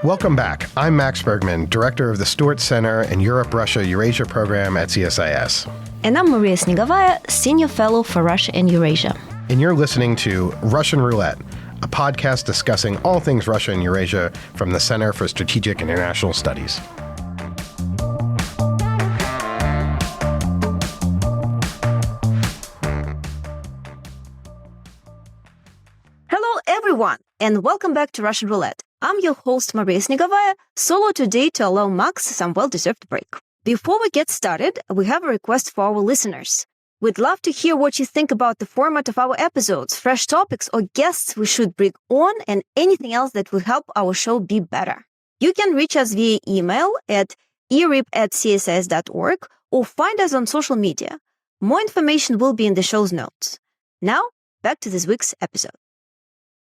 Welcome back. I'm Max Bergman, Director of the Stewart Center and Europe-Russia-Eurasia program at CSIS. And I'm Maria Snegovaya, Senior Fellow for Russia and Eurasia. And you're listening to Russian Roulette, a podcast discussing all things Russia and Eurasia from the Center for Strategic and International Studies. Hello, everyone, and welcome back to Russian Roulette. I'm your host, Maria Snegovaya, solo today to allow Max some well-deserved break. Before we get started, we have a request for our listeners. We'd love to hear what you think about the format of our episodes, fresh topics or guests we should bring on, and anything else that will help our show be better. You can reach us via email at erip@csis.org or find us on social media. More information will be in the show's notes. Now, back to this week's episode.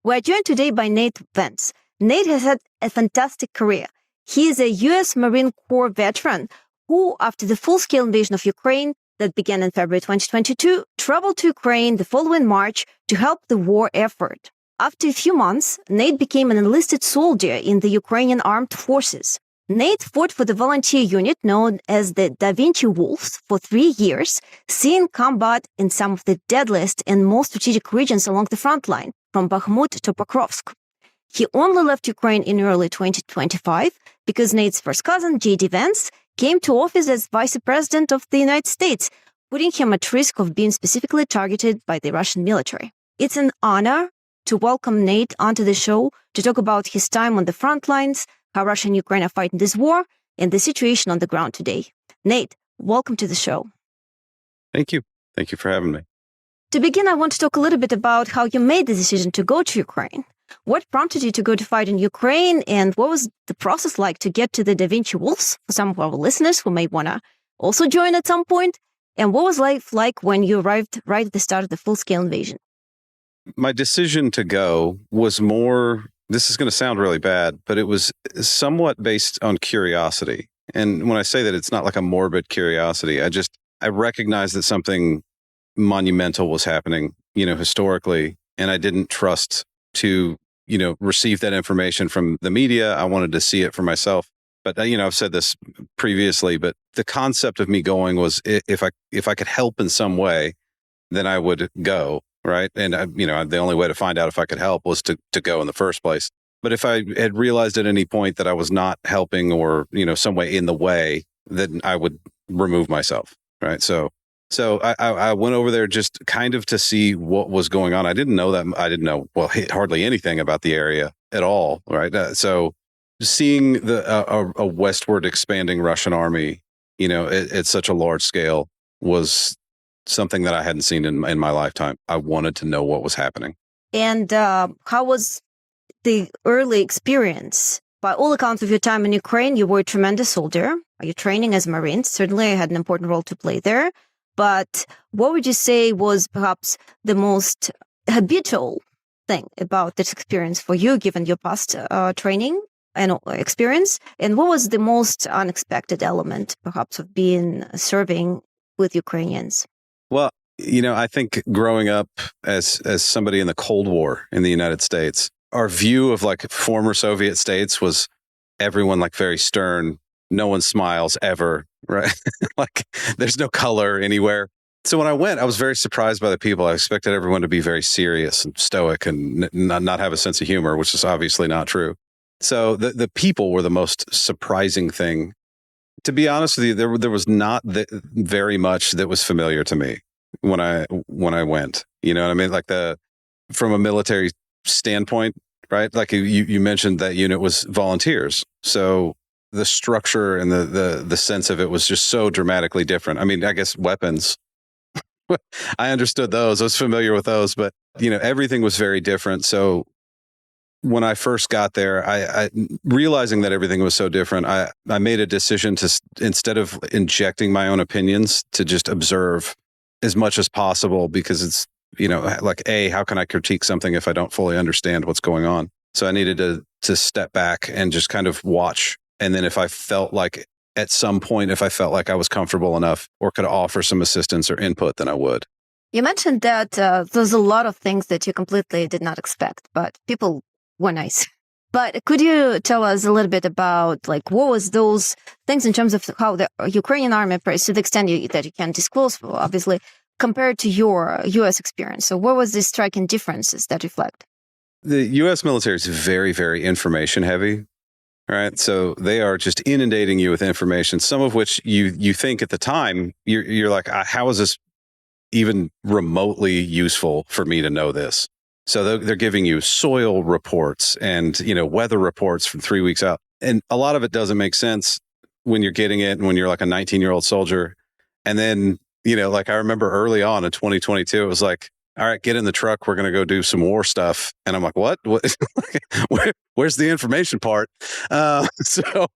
We're joined today by Nate Vance. Nate has had a fantastic career. He is a U.S. Marine Corps veteran who, after the full-scale invasion of Ukraine that began in February 2022, traveled to Ukraine the following March to help the war effort. After a few months, Nate became an enlisted soldier in the Ukrainian Armed Forces. Nate fought for the volunteer unit known as the Vinci Wolves for 3 years, seeing combat in some of the deadliest and most strategic regions along the front line, from Bakhmut to Pokrovsk. He only left Ukraine in early 2025 because Nate's first cousin, JD Vance, came to office as Vice President of the United States, putting him at risk of being specifically targeted by the Russian military. It's an honor to welcome Nate onto the show to talk about his time on the front lines, how Russia and Ukraine are fighting this war, and the situation on the ground today. Nate, welcome to the show. Thank you. Thank you for having me. To begin, I want to talk a little bit about how you made the decision to go to Ukraine. What prompted you to go to fight in Ukraine, and what was the process like to get to the Vinci Wolves for some of our listeners who may want to also join at some point? And what was life like when you arrived right at the start of the full-scale invasion? My decision to go was more, this is going to sound really bad, but it was somewhat based on curiosity. And when I say that, it's not like a morbid curiosity. I recognized that something monumental was happening, historically, and I didn't trust to, receive that information from the media. I wanted to see it for myself. But, I've said this previously, but the concept of me going was if I could help in some way, then I would go, right? And, the only way to find out if I could help was to go in the first place. But if I had realized at any point that I was not helping or, some way in the way, then I would remove myself, right? So I went over there just kind of to see what was going on. I didn't know hardly anything about the area at all, right? So seeing a westward expanding Russian army, at such a large scale was something that I hadn't seen in my lifetime. I wanted to know what was happening. And how was the early experience? By all accounts of your time in Ukraine, you were a tremendous soldier. Your training as a Marine certainly had an important role to play there. But what would you say was perhaps the most habitual thing about this experience for you, given your past training and experience? And what was the most unexpected element, perhaps, of serving with Ukrainians? Well, I think growing up as somebody in the Cold War in the United States, our view of like former Soviet states was everyone like very stern. No one smiles ever, right? Like there's no color anywhere. So when I went, I was very surprised by the people. I expected everyone to be very serious and stoic and not have a sense of humor, which is obviously not true. So the people were the most surprising thing. To be honest with you, there was not very much that was familiar to me when I went. You know what I mean? Like from a military standpoint, right? Like you mentioned that unit was volunteers. So the structure and the sense of it was just so dramatically different. I mean, I guess weapons, I understood those. I was familiar with those, but everything was very different. So when I first got there, I realizing that everything was so different, I made a decision to, instead of injecting my own opinions, to just observe as much as possible, because it's, like, how can I critique something if I don't fully understand what's going on? So I needed to step back and just kind of watch. And then if I felt like at some point, if I felt like I was comfortable enough or could offer some assistance or input, then I would. You mentioned that there's a lot of things that you completely did not expect, but people were nice. But could you tell us a little bit about like what was those things in terms of how the Ukrainian army operates to the extent that you can disclose, obviously, compared to your U.S. experience? So what was the striking differences that reflect? The U.S. military is very, very information heavy, right? So they are just inundating you with information, some of which you think at the time, you're like, how is this even remotely useful for me to know this? So they're giving you soil reports and, weather reports from 3 weeks out. And a lot of it doesn't make sense when you're getting it and when you're like a 19-year-old soldier. And then, like I remember early on in 2022, it was like, all right, get in the truck. We're going to go do some war stuff. And I'm like, what? Where's the information part? So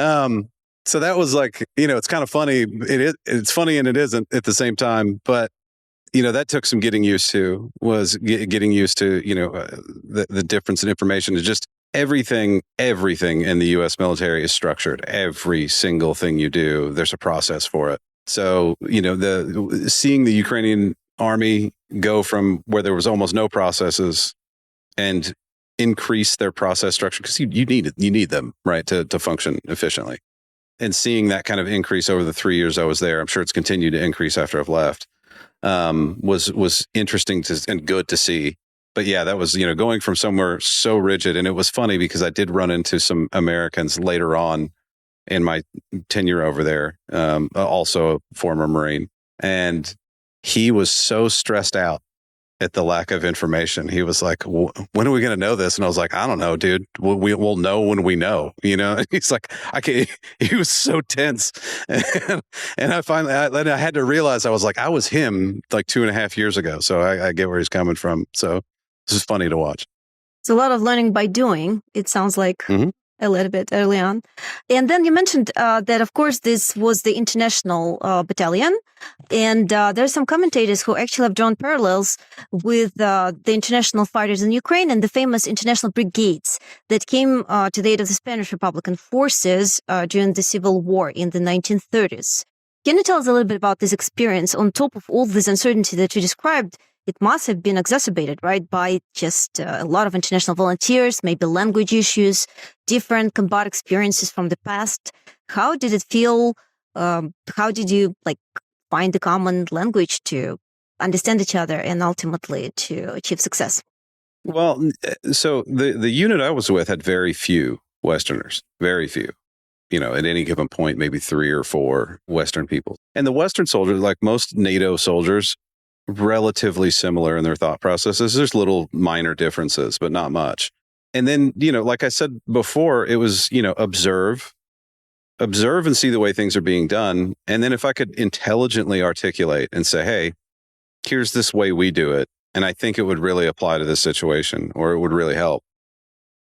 that was like, it's kind of funny. It's funny and it isn't at the same time. But that took some getting used to. The difference in information is just everything in the U.S. military is structured. Every single thing you do, there's a process for it. So, seeing the Ukrainian army go from where there was almost no processes and increase their process structure, because you need them, right, to function efficiently. And seeing that kind of increase over the 3 years I was there, I'm sure it's continued to increase after I've left. Was interesting and good to see. But yeah, that was, going from somewhere so rigid. And it was funny because I did run into some Americans later on in my tenure over there, also a former Marine. And he was so stressed out at the lack of information. He was like, when are we going to know this? And I was like, I don't know, dude. We'll know when we know, And he's like, he was so tense. And I had to realize I was him like 2.5 years ago. So I get where he's coming from. So this is funny to watch. It's a lot of learning by doing. It sounds like a little bit early on. And then you mentioned that, of course, this was the international battalion. And there's some commentators who actually have drawn parallels with the international fighters in Ukraine and the famous international brigades that came to the aid of the Spanish Republican forces during the Civil War in the 1930s. Can you tell us a little bit about this experience on top of all this uncertainty that you described? It must have been exacerbated, right, by just a lot of international volunteers, maybe language issues, different combat experiences from the past. How did it feel? How did you find the common language to understand each other and ultimately to achieve success? Well, so the unit I was with had very few Westerners, very few. At any given point, maybe 3 or 4 Western people. And the Western soldiers, like most NATO soldiers, relatively similar in their thought processes. There's little minor differences, but not much. And then, like I said before, it was, observe and see the way things are being done. And then if I could intelligently articulate and say, hey, here's this way we do it, and I think it would really apply to this situation, or it would really help,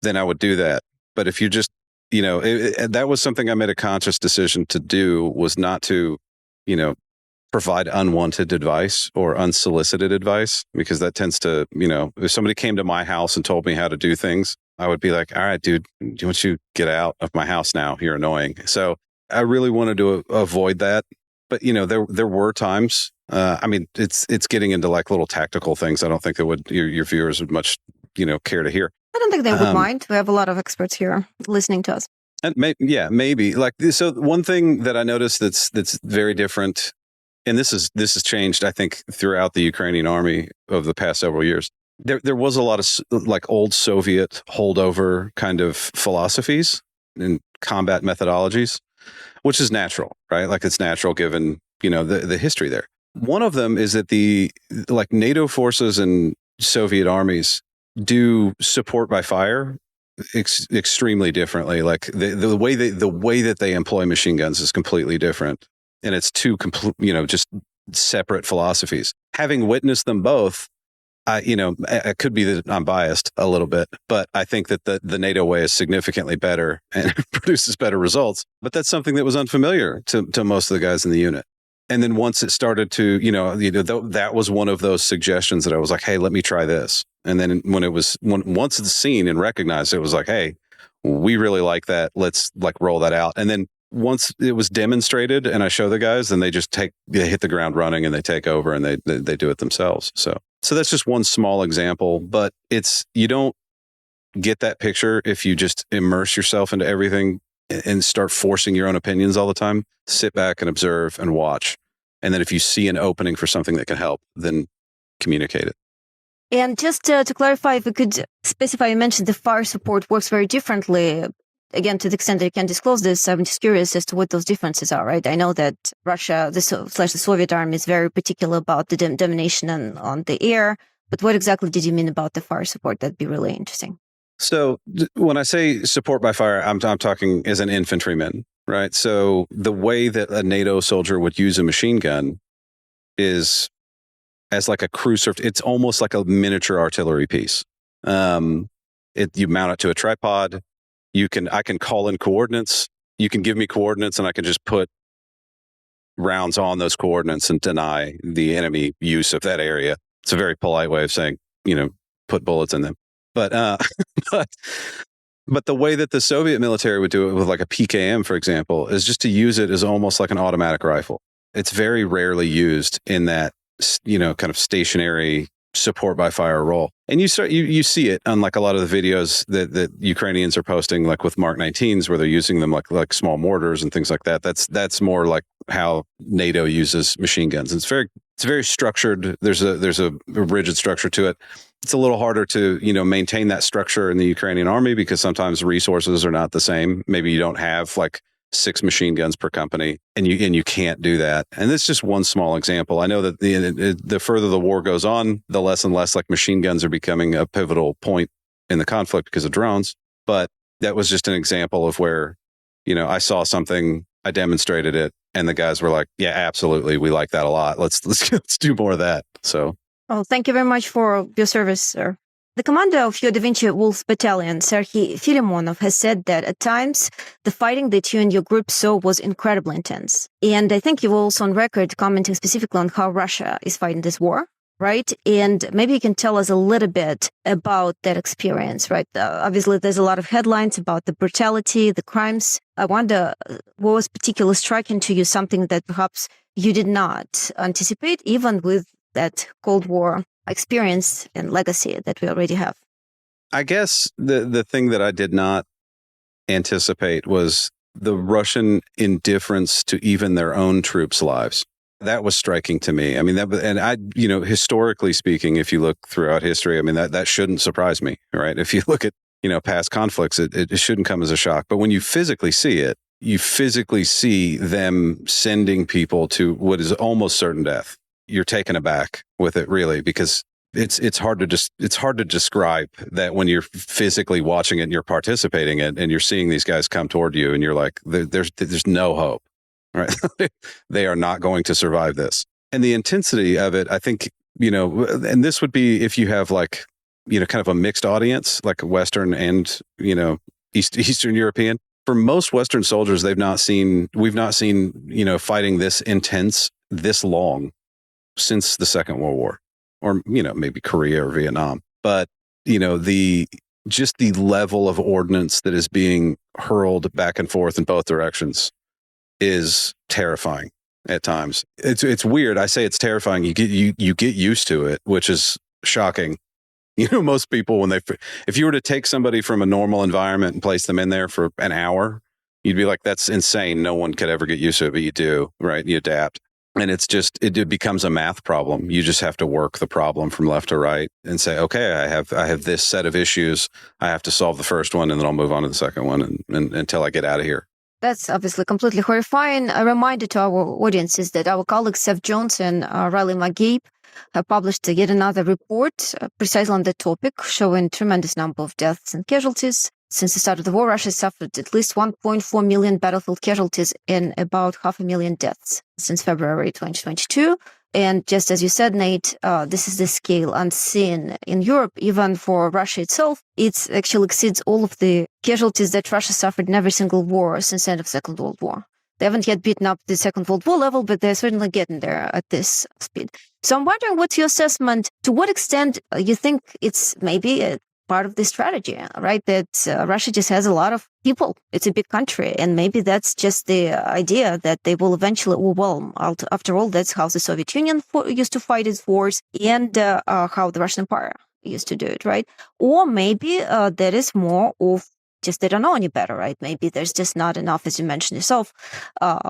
then I would do that. But if you just, that was something I made a conscious decision to do, was not to, provide unwanted advice or unsolicited advice, because that tends to, if somebody came to my house and told me how to do things, I would be like, all right, dude, don't you get out of my house now? You're annoying. So I really wanted to avoid that. But, there were times, it's getting into like little tactical things. I don't think that your viewers would much, care to hear. I don't think they would mind. We have a lot of experts here listening to us. And maybe. So one thing that I noticed that's very different, and this has changed, I think, throughout the Ukrainian army over the past several years. There was a lot of like old Soviet holdover kind of philosophies and combat methodologies, which is natural, right? Like it's natural given, the history there. One of them is that the NATO forces and Soviet armies do support by fire extremely differently. Like the way that they employ machine guns is completely different. And it's two just separate philosophies. Having witnessed them both, it could be that I'm biased a little bit, but I think that the NATO way is significantly better and produces better results. But that's something that was unfamiliar to most of the guys in the unit. And then once it started to, that was one of those suggestions that I was like, hey, let me try this. And then once it's seen and recognized, it was like, hey, we really like that. Let's roll that out. And then once it was demonstrated and I show the guys, then they hit the ground running and they take over and they do it themselves. So that's just one small example, but get that picture if you just immerse yourself into everything and start forcing your own opinions all the time. Sit back and observe and watch. And then if you see an opening for something that can help, then communicate it. And just to clarify, if we could specify, you mentioned the fire support works very differently. Again, to the extent that you can disclose this, I'm just curious as to what those differences are, right? I know that Russia, the Soviet army is very particular about the domination on the air, but what exactly did you mean about the fire support? That'd be really interesting. So when I say support by fire, I'm talking as an infantryman, right? So the way that a NATO soldier would use a machine gun is as like a crew served. It's almost like a miniature artillery piece. You mount it to a tripod. I can call in coordinates. You can give me coordinates and I can just put rounds on those coordinates and deny the enemy use of that area. It's a very polite way of saying, put bullets in them. But but the way that the Soviet military would do it with like a PKM, for example, is just to use it as almost like an automatic rifle. It's very rarely used in that, kind of stationary support by fire role. And you see it on like a lot of the videos that Ukrainians are posting, like with Mark 19s, where they're using them like small mortars and things like that. That's more like how NATO uses machine guns. It's very structured. There's a rigid structure to it. It's a little harder to maintain that structure in the Ukrainian army because sometimes resources are not the same. Maybe you don't have like 6 machine guns per company, and you can't do that. And that's just one small example. I know that the further the war goes on, the less and less like machine guns are becoming a pivotal point in the conflict because of drones. But that was just an example of where, I saw something, I demonstrated it, and the guys were like, "Yeah, absolutely, we like that a lot. Let's do more of that." So, well, thank you very much for your service, sir. The commander of your Vinci Wolves battalion, Serhiy Filimonov, has said that at times the fighting that you and your group saw was incredibly intense. And I think you were also on record commenting specifically on how Russia is fighting this war, right? And maybe you can tell us a little bit about that experience, right? Obviously, there's a lot of headlines about the brutality, the crimes. I wonder what was particularly striking to you, something that perhaps you did not anticipate, even with that Cold War experience and legacy that we already have. I guess the thing that I did not anticipate was the Russian indifference to even their own troops' lives. That was striking to me. I mean, historically speaking, if you look throughout history, I mean, that shouldn't surprise me, right? If you look at, past conflicts, it shouldn't come as a shock. But when you physically see it, you physically see them sending people to what is almost certain death. You're taken aback with it, really, because it's hard to describe that when you're physically watching it and you're participating in it and you're seeing these guys come toward you and you're like, there's no hope, right? They are not going to survive this. And the intensity of it, I think, and this would be if you have like, kind of a mixed audience, like Western and, Eastern European. For most Western soldiers, we've not seen, fighting this intense, this long since the Second World War, or, maybe Korea or Vietnam. But, the level of ordnance that is being hurled back and forth in both directions is terrifying at times. It's weird. I say it's terrifying. You get used to it, which is shocking. Most people, if you were to take somebody from a normal environment and place them in there for an hour, you'd be like, that's insane. No one could ever get used to it, but you do, right? You adapt. And it becomes a math problem. You just have to work the problem from left to right and say, okay, I have this set of issues. I have to solve the first one, and then I'll move on to the second one and until I get out of here. That's obviously completely horrifying. A reminder to our audience is that our colleagues Seth Jones and Riley McGee have published yet another report precisely on the topic, showing tremendous number of deaths and casualties. Since the start of the war, Russia suffered at least 1.4 million battlefield casualties and about 500,000 deaths since February 2022. And just as you said, Nate, this is the scale unseen in Europe, even for Russia itself. It actually exceeds all of the casualties that Russia suffered in every single war since the end of the Second World War. They haven't yet beaten up the Second World War level, but they're certainly getting there at this speed. So I'm wondering, what's your assessment? To what extent you think it's maybe a part of the strategy, right? That Russia just has a lot of people. It's a big country. And maybe that's just the idea that they will eventually overwhelm. After all, that's how the Soviet Union used to fight its wars, and how the Russian Empire used to do it, right? Or maybe there is more of just they don't know any better, right? Maybe there's just not enough, as you mentioned yourself,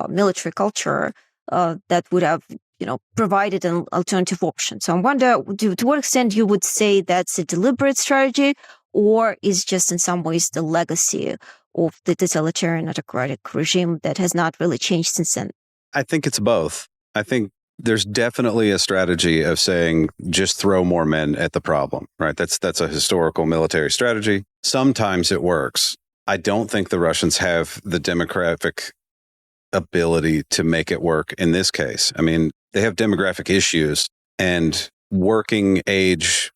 military culture that would have, provided an alternative option. So I wonder, to what extent you would say that's a deliberate strategy, or is just in some ways the legacy of the totalitarian autocratic regime that has not really changed since then? I think it's both. I think there's definitely a strategy of saying just throw more men at the problem, right? That's a historical military strategy. Sometimes it works. I don't think the Russians have the demographic ability to make it work in this case. I mean, they have demographic issues, and working age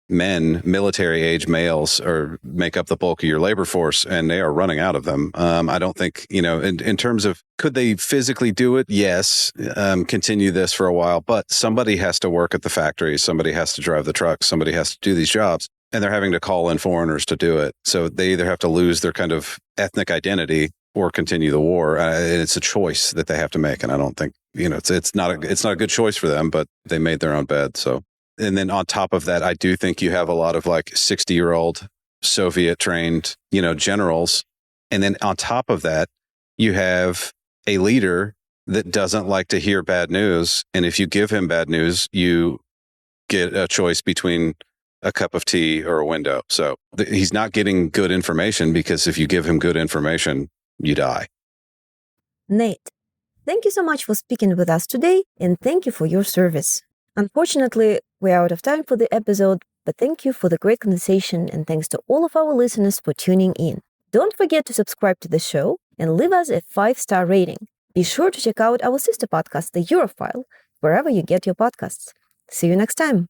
men, military age males, make up the bulk of your labor force, and they are running out of them. I don't think, in terms of could they physically do it? Yes, continue this for a while, but somebody has to work at the factories, somebody has to drive the trucks, somebody has to do these jobs, and they're having to call in foreigners to do it. So they either have to lose their kind of ethnic identity or continue the war. And it's a choice that they have to make. And I don't think, it's not a good choice for them, but they made their own bed. So. And then on top of that, I do think you have a lot of like 60-year-old Soviet trained, generals. And then on top of that, you have a leader that doesn't like to hear bad news. And if you give him bad news, you get a choice between a cup of tea or a window. So he's not getting good information, because if you give him good information, you die. Nate, thank you so much for speaking with us today, and thank you for your service. Unfortunately, we're out of time for the episode, but thank you for the great conversation, and thanks to all of our listeners for tuning in. Don't forget to subscribe to the show and leave us a 5-star rating. Be sure to check out our sister podcast, The Eurofile, wherever you get your podcasts. See you next time.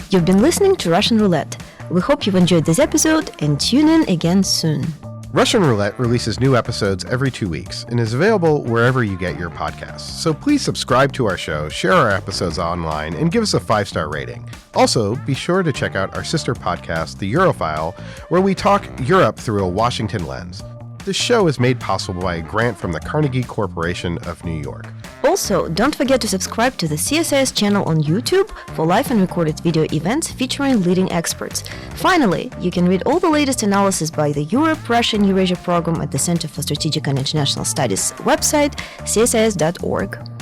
You've been listening to Russian Roulette. We hope you've enjoyed this episode, and tune in again soon. Russian Roulette releases new episodes every 2 weeks and is available wherever you get your podcasts. So please subscribe to our show, share our episodes online, and give us a 5-star rating. Also, be sure to check out our sister podcast, The Eurofile, where we talk Europe through a Washington lens. This show is made possible by a grant from the Carnegie Corporation of New York. Also, don't forget to subscribe to the CSIS channel on YouTube for live and recorded video events featuring leading experts. Finally, you can read all the latest analysis by the Europe, Russia, and Eurasia program at the Center for Strategic and International Studies website, csis.org.